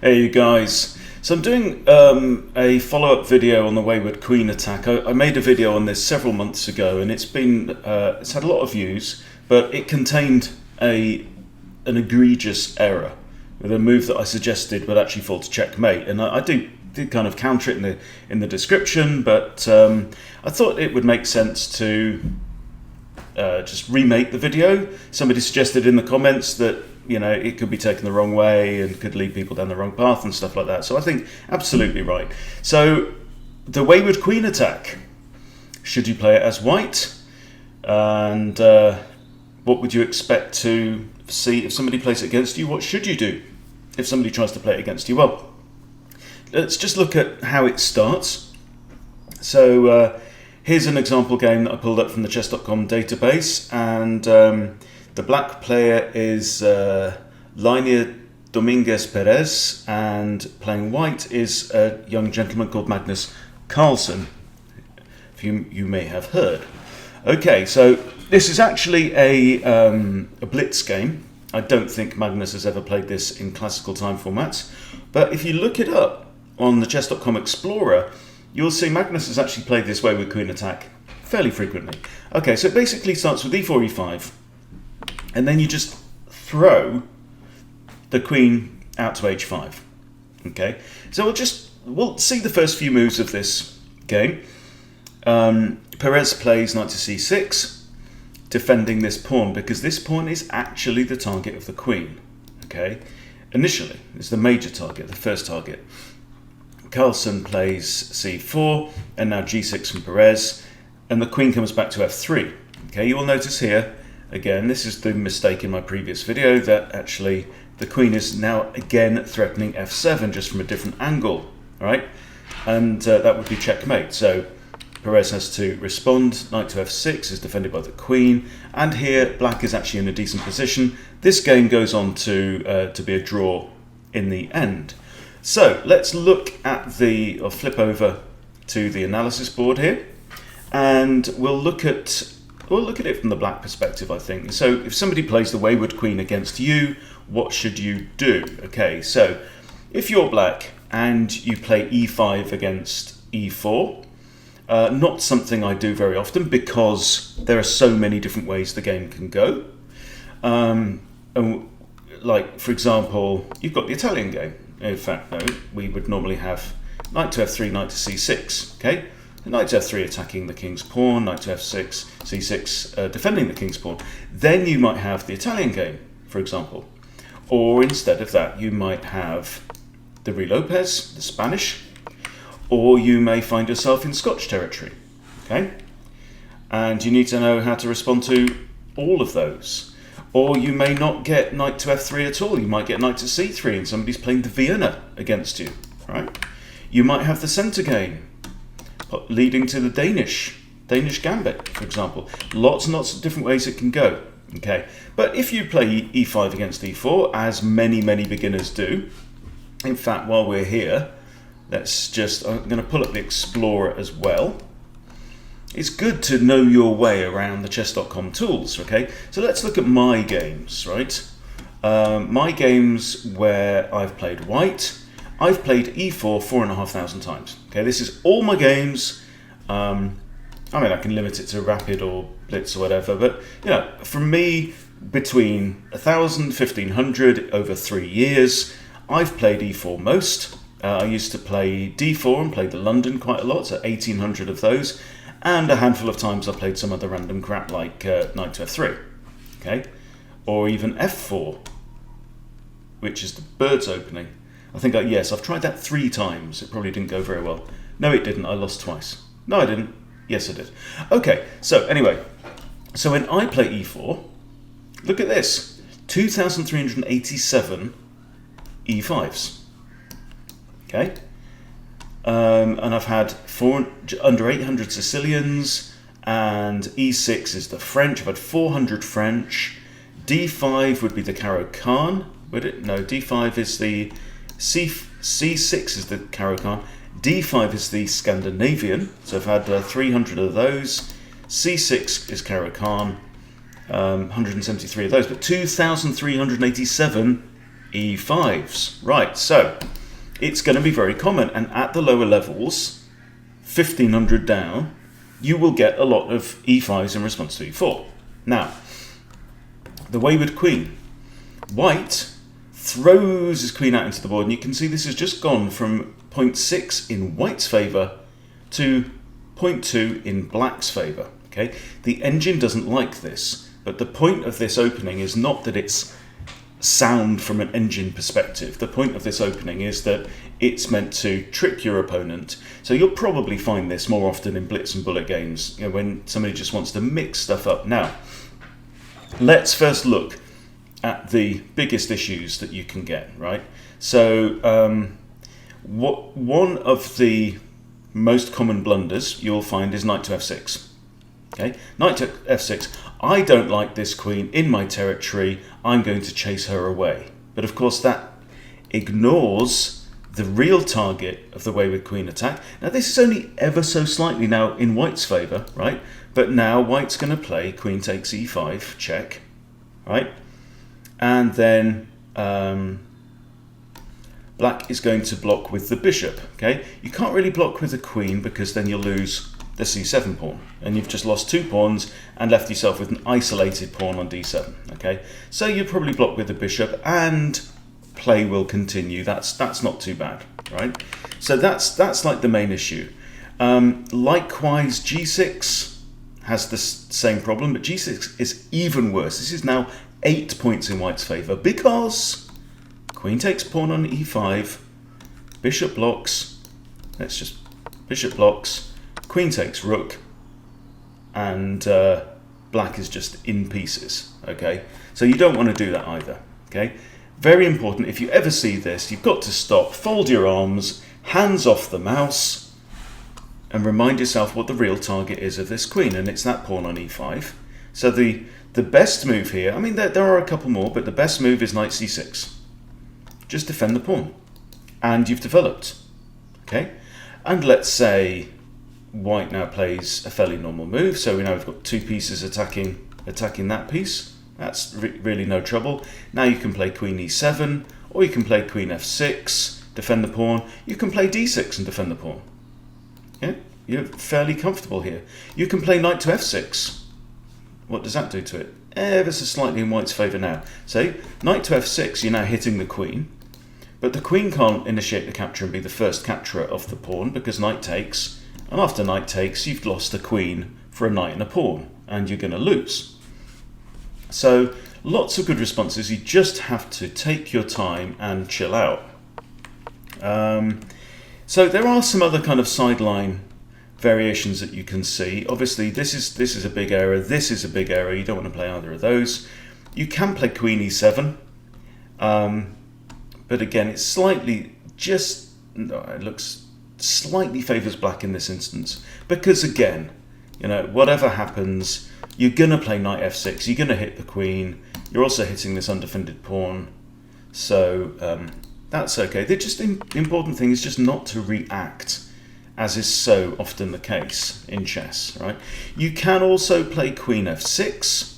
Hey you guys, so I'm doing a follow-up video on the Wayward Queen Attack. I made a video on this several months ago and it's had a lot of views, but it contained an egregious error with a move that I suggested would actually fall to checkmate, and I did kind of counter it in the description, but I thought it would make sense to just remake the video. Somebody suggested in the comments that it could be taken the wrong way and could lead people down the wrong path and stuff like that. So I think absolutely right. So the Wayward Queen Attack. Should you play it as white? And what would you expect to see if somebody plays it against you? What should you do if somebody tries to play it against you? Well, let's just look at how it starts. So here's an example game that I pulled up from the chess.com database, and the black player is Linia Dominguez Perez, and playing white is a young gentleman called Magnus Carlsen, you may have heard. Okay, so this is actually a blitz game. I don't think Magnus has ever played this in classical time formats, but if you look it up on the chess.com Explorer, you'll see Magnus has actually played this Wayward Queen Attack fairly frequently. Okay, so it basically starts with e4, e5, and then you just throw the queen out to h5. Okay, so we'll see the first few moves of this game. Perez plays knight to c6, defending this pawn, because this pawn is actually the target of the queen. Okay, initially it's the major target, the first target. Carlsen plays c4, and now g6 from Perez, and the queen comes back to f3. Okay, you will notice here, again, this is the mistake in my previous video, that actually the queen is now again threatening f7, just from a different angle, all right? And that would be checkmate. So Perez has to respond. Knight to f6 is defended by the queen, and here black is actually in a decent position. This game goes on to be a draw in the end. So let's look at or flip over to the analysis board here, and we'll look at it from the black perspective, I think. So if somebody plays the Wayward Queen against you, what should you do? Okay, so if you're black and you play e5 against e4, not something I do very often because there are so many different ways the game can go. Like, for example, you've got the Italian game. In fact, no, we would normally have knight to f3, knight to c6, okay? Knight to f3 attacking the king's pawn, knight to f6, c6 defending the king's pawn. Then you might have the Italian game, for example. Or instead of that, you might have the Ruy Lopez, the Spanish, or you may find yourself in Scotch territory, okay? And you need to know how to respond to all of those. Or you may not get knight to f3 at all. You might get knight to c3 and somebody's playing the Vienna against you, right? You might have the centre game, leading to the Danish gambit, for example. Lots and lots of different ways it can go. Okay, but if you play e5 against e4, as many beginners do, in fact, while we're here, I'm going to pull up the Explorer as well. It's good to know your way around the chess.com tools. Okay, so let's look at my games, right? My games where I've played white. I've played e4 4,500 times. Okay, this is all my games. I mean, I can limit it to rapid or blitz or whatever, but for me, between 1,000, 1,500 over 3 years, I've played e4 most. I used to play d4 and played the London quite a lot, so 1,800 of those, and a handful of times I played some other random crap like knight to f3, okay, or even f4, which is the bird's opening. I think, yes, I've tried that 3 times. It probably didn't go very well. No, it didn't. I lost twice. No, I didn't. Yes, I did. Okay, so anyway, so when I play e4, look at this. 2,387 e5s. Okay? And I've had under 800 Sicilians, and e6 is the French. I've had 400 French. d5 would be the Caro-Kann, would it? No, d5 is the... C6 is the Caro-Kann, d5 is the Scandinavian, so I've had 300 of those, c6 is Caro-Kann, 173 of those, but 2,387 e5s. Right, so it's going to be very common, and at the lower levels, 1500 down, you will get a lot of e5s in response to e4. Now, the Wayward Queen. White throws his queen out into the board, and you can see this has just gone from 0.6 in white's favour to 0.2 in black's favour. Okay, the engine doesn't like this, but the point of this opening is not that it's sound from an engine perspective. The point of this opening is that it's meant to trick your opponent. So you'll probably find this more often in blitz and bullet games, you know, when somebody just wants to mix stuff up. Now, let's first look at the biggest issues that you can get, right? So one of the most common blunders you'll find is knight to f6. Okay, knight to f6. I don't like this queen in my territory. I'm going to chase her away. But of course that ignores the real target of the Wayward Queen attack. Now this is only ever so slightly now in white's favour, right? But now white's going to play queen takes e5, check, right? And then black is going to block with the bishop, okay? You can't really block with the queen because then you'll lose the c7 pawn, and you've just lost 2 pawns and left yourself with an isolated pawn on d7, okay? So you probably block with the bishop and play will continue. That's not too bad, right? So that's like the main issue. Likewise, g6 has the same problem, but g6 is even worse. This is now 8 points in white's favour because queen takes pawn on e5, bishop blocks, bishop blocks, queen takes rook, and black is just in pieces, okay? So you don't want to do that either, okay? Very important, if you ever see this, you've got to stop, fold your arms, hands off the mouse, and remind yourself what the real target is of this queen, and it's that pawn on e5. So the best move here, I mean, there are a couple more, but the best move is knight c6. Just defend the pawn. And you've developed, okay? And let's say white now plays a fairly normal move, so we know we've got 2 pieces attacking that piece. That's really no trouble. Now you can play queen e7, or you can play queen f6, defend the pawn. You can play d6 and defend the pawn. Yeah, you're fairly comfortable here. You can play knight to f6. What does that do to it? Ever so slightly in white's favour now. So knight to f6, you're now hitting the queen, but the queen can't initiate the capture and be the first capturer of the pawn because knight takes. And after knight takes, you've lost a queen for a knight and a pawn, and you're going to lose. So lots of good responses. You just have to take your time and chill out. So there are some other kind of sideline variations that you can see. Obviously, this is a big error. This is a big error. You don't want to play either of those. You can play queen e7, but again, it's slightly it looks slightly favours black in this instance because again, you know, whatever happens, you're gonna play knight f6. You're gonna hit the queen. You're also hitting this undefended pawn, so that's okay. The important thing is just not to react, as is so often the case in chess, right? You can also play queen f6.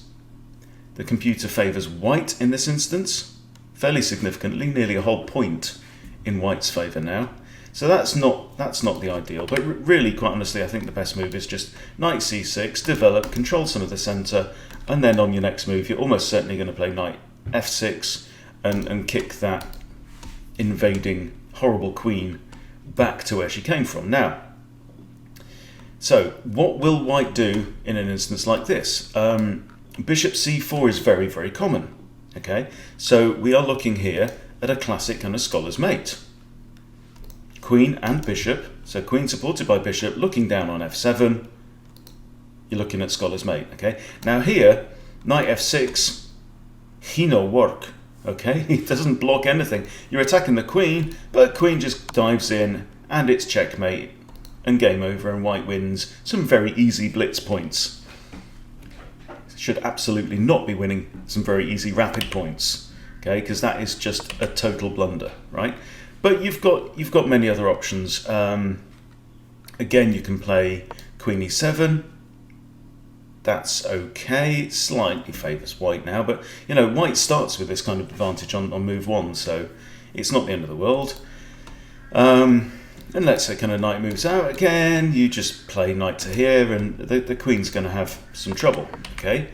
The computer favours white in this instance, fairly significantly, nearly a whole point in white's favour now. So that's not the ideal, but really, quite honestly, I think the best move is just knight c6, develop, control some of the centre, and then on your next move, you're almost certainly going to play knight f6 and kick that invading horrible queen back to where she came from. Now, so what will white do in an instance like this? Bishop c4 is very, very common. Okay, so we are looking here at a classic kind of scholar's mate. Queen and bishop, so queen supported by bishop, looking down on f7, you're looking at scholar's mate, okay? Now here, knight f6, he no work, okay? He doesn't block anything. You're attacking the queen, but queen just dives in, and it's checkmate, and game over, and white wins some very easy blitz points. Should absolutely not be winning some very easy rapid points, okay? Because that is just a total blunder, right? But you've got many other options. Again, you can play queen e7. That's okay. It slightly favours white now, but you know, white starts with this kind of advantage on move 1, so it's not the end of the world. And let's say kind of knight moves out again. You just play knight to here, and the queen's going to have some trouble. Okay.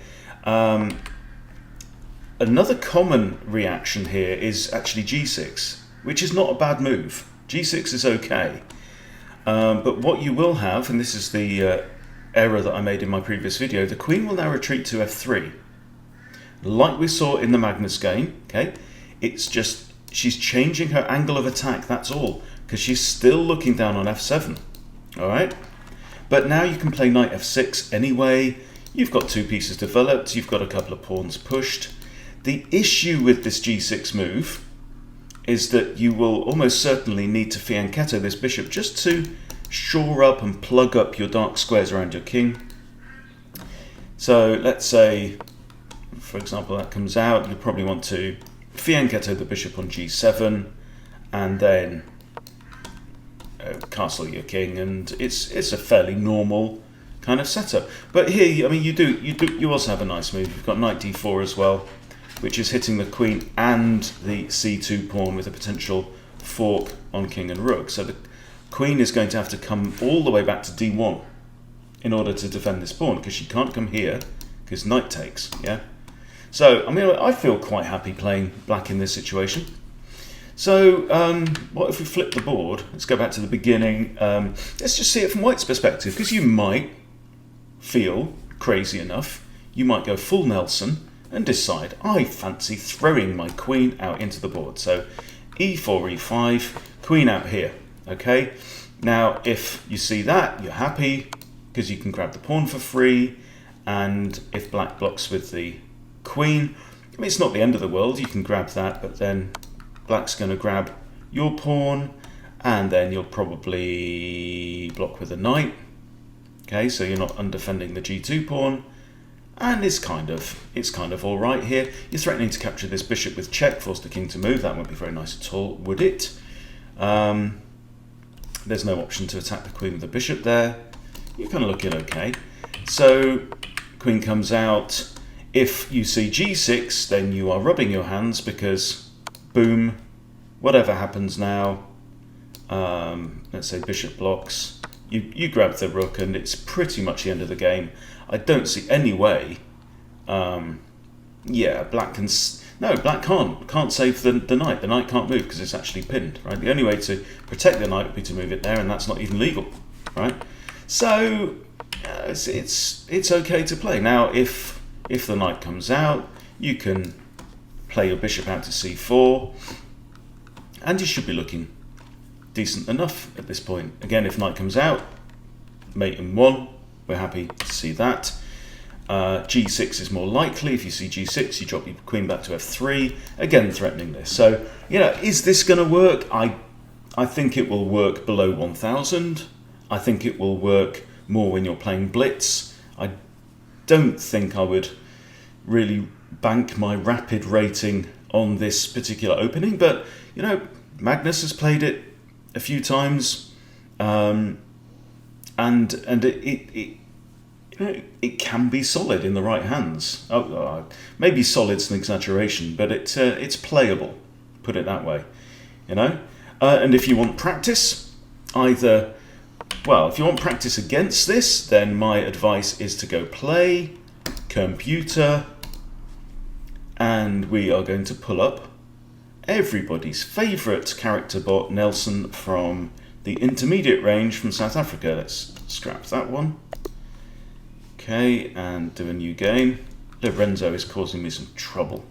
Another common reaction here is actually g6, which is not a bad move. g6 is okay, but what you will have, and this is the error that I made in my previous video, the queen will now retreat to f3, like we saw in the Magnus game. Okay, it's just she's changing her angle of attack. That's all, because she's still looking down on f7. All right, but now you can play knight f6 anyway. You've got 2 pieces developed. You've got a couple of pawns pushed. The issue with this g6 move is that you will almost certainly need to fianchetto this bishop just to shore up and plug up your dark squares around your king. So let's say, for example, that comes out. You probably want to fianchetto the bishop on g7 and then castle your king, and it's a fairly normal kind of setup. But here, I mean, you also have a nice move. You've got knight d4 as well, which is hitting the queen and the c2 pawn with a potential fork on king and rook. So the queen is going to have to come all the way back to d1 in order to defend this pawn, because she can't come here because knight takes. Yeah. So I mean, I feel quite happy playing black in this situation. So what if we flip the board? Let's go back to the beginning. Let's just see it from white's perspective, because you might feel crazy enough. You might go full Nelson and decide, I fancy throwing my queen out into the board. So e4, e5, queen out here. Okay, now if you see that, you're happy because you can grab the pawn for free, and if black blocks with the queen, I mean, it's not the end of the world. You can grab that, but then black's going to grab your pawn, and then you'll probably block with a knight. Okay, so you're not undefending the g2 pawn, and it's kind of all right here. You're threatening to capture this bishop with check, force the king to move. That won't be very nice at all, would it? There's no option to attack the queen with the bishop there. You're kind of looking okay. So queen comes out. If you see g6, then you are rubbing your hands, because boom, whatever happens now, let's say bishop blocks, you grab the rook, and it's pretty much the end of the game. I don't see any way. Yeah, black can. No, black can't save the knight. The knight can't move because it's actually pinned, right? The only way to protect the knight would be to move it there, and that's not even legal, right? So it's okay to play. Now, if the knight comes out, you can play your bishop out to c4, and you should be looking decent enough at this point. Again, if knight comes out, mate in 1, we're happy to see that. G6 is more likely. If you see G6, you drop your queen back to F3, again threatening this. So, you know, is this going to work? I think it will work below 1000. I think it will work more when you're playing blitz. I don't think I would really bank my rapid rating on this particular opening, but, you know, Magnus has played it a few times, and it can be solid in the right hands. Maybe solid's an exaggeration, but it's playable, put it that way, you know. And if you want practice, if you want practice against this, then my advice is to go play computer, and we are going to pull up everybody's favourite character bot, Nelson, from the intermediate range from South Africa. Let's scrap that one. Okay, and do a new game. Lorenzo is causing me some trouble.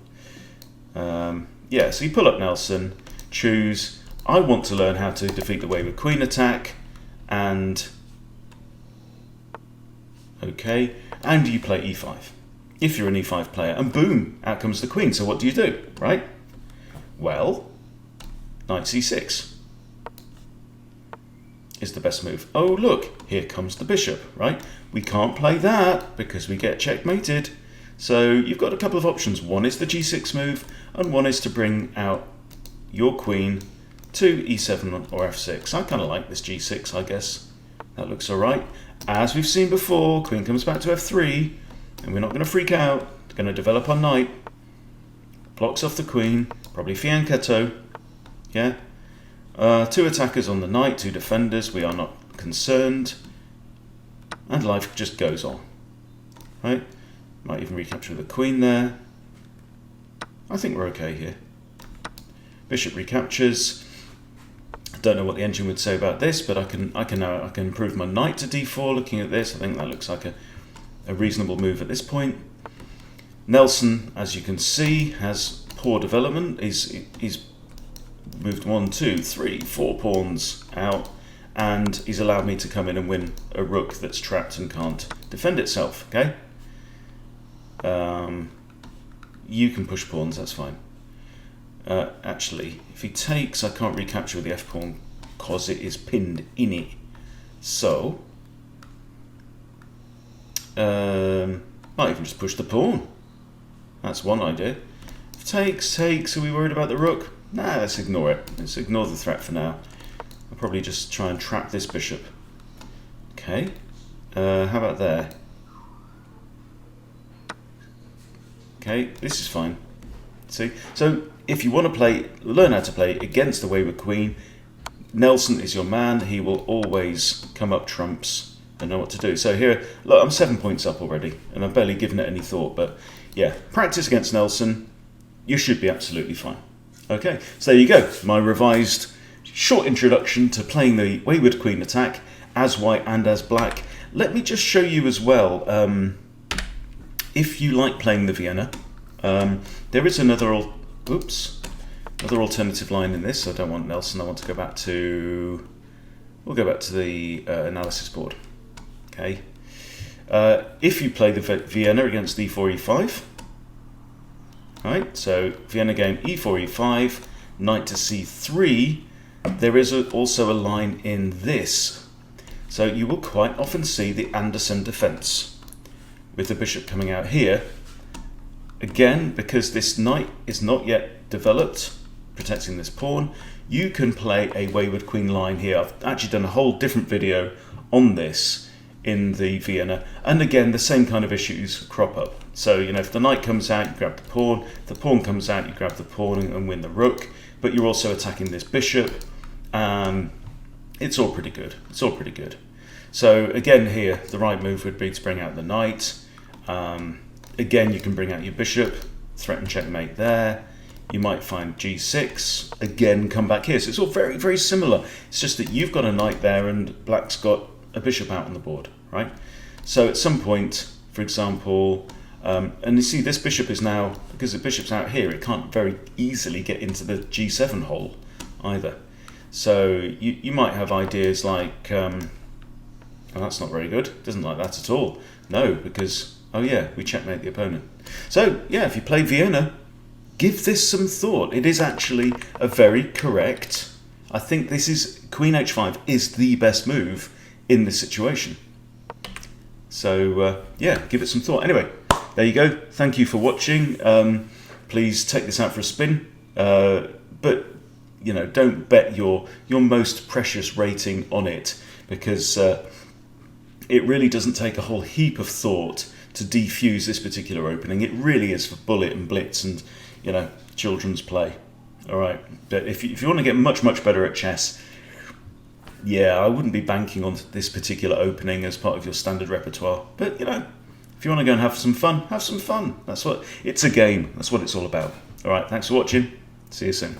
Yeah, so you pull up Nelson, choose, I want to learn how to defeat the Wayward Queen Attack, and okay, and you play e5. If you're an e5 player, and boom, out comes the queen. So what do you do, right? Well, knight c6 is the best move. Oh, look, here comes the bishop, right? We can't play that because we get checkmated. So you've got a couple of options. One is the g6 move, and one is to bring out your queen to e7 or f6. I kind of like this g6, I guess. That looks all right. As we've seen before, queen comes back to f3. and we're not going to freak out. It's going to develop our knight. Blocks off the queen, probably fianchetto. Yeah. 2 attackers on the knight, 2 defenders. We are not concerned. And life just goes on. Right? Might even recapture the queen there. I think we're okay here. Bishop recaptures. I don't know what the engine would say about this, but I can improve my knight to d4. Looking at this, I think that looks like a reasonable move at this point. Nelson, as you can see, has poor development. He's moved 1, 2, 3, 4 pawns out, and he's allowed me to come in and win a rook that's trapped and can't defend itself. Okay. You can push pawns. That's fine. Actually, if he takes, I can't recapture with the f pawn because it is pinned in it. So, might even just push the pawn. That's one idea. If takes, are we worried about the rook? Nah, let's ignore it. Let's ignore the threat for now. I'll probably just try and trap this bishop. Okay. How about there? Okay, this is fine. See? So, if you want to learn how to play against the Wayward Queen, Nelson is your man. He will always come up trumps and know what to do. So here, look, I'm 7 points up already, and I've barely given it any thought, but yeah, practice against Nelson, you should be absolutely fine. Okay, so there you go, my revised short introduction to playing the Wayward Queen Attack as white and as black. Let me just show you as well, if you like playing the Vienna, there is another alternative line in this. I don't want Nelson, I want to go back to, we'll go back to the analysis board. Okay. If you play the Vienna against e4, e5, right, so Vienna game e4, e5, knight to c3, there is also a line in this. So you will quite often see the Anderson defense with the bishop coming out here. Again, because this knight is not yet developed, protecting this pawn, you can play a Wayward Queen line here. I've actually done a whole different video on this in the Vienna, and again the same kind of issues crop up. So you know, if the knight comes out, you grab the pawn. If the pawn comes out, you grab the pawn and win the rook, but you're also attacking this bishop. It's all pretty good. It's all pretty good. So again here, the right move would be to bring out the knight. Again, you can bring out your bishop, threaten checkmate there. You might find g6, again come back here. So it's all very, very similar. It's just that you've got a knight there and black's got a bishop out on the board, right? So at some point, for example, and you see this bishop is now, because the bishop's out here, it can't very easily get into the g7 hole either. So you might have ideas like, oh, that's not very good, doesn't like that at all. No, because, oh yeah, we checkmate the opponent. So yeah, if you play Vienna, give this some thought. It is actually a very correct, I think this is, Queen h5 is the best move in this situation. So yeah, give it some thought. Anyway, there you go. Thank you for watching. Please take this out for a spin. But you know, don't bet your most precious rating on it, because it really doesn't take a whole heap of thought to defuse this particular opening. It really is for bullet and blitz and, you know, children's play. All right, but if you want to get much better at chess, yeah, I wouldn't be banking on this particular opening as part of your standard repertoire. But you know, if you want to go and have some fun, have some fun. That's what it's a game. That's what it's all about. All right, thanks for watching. See you soon.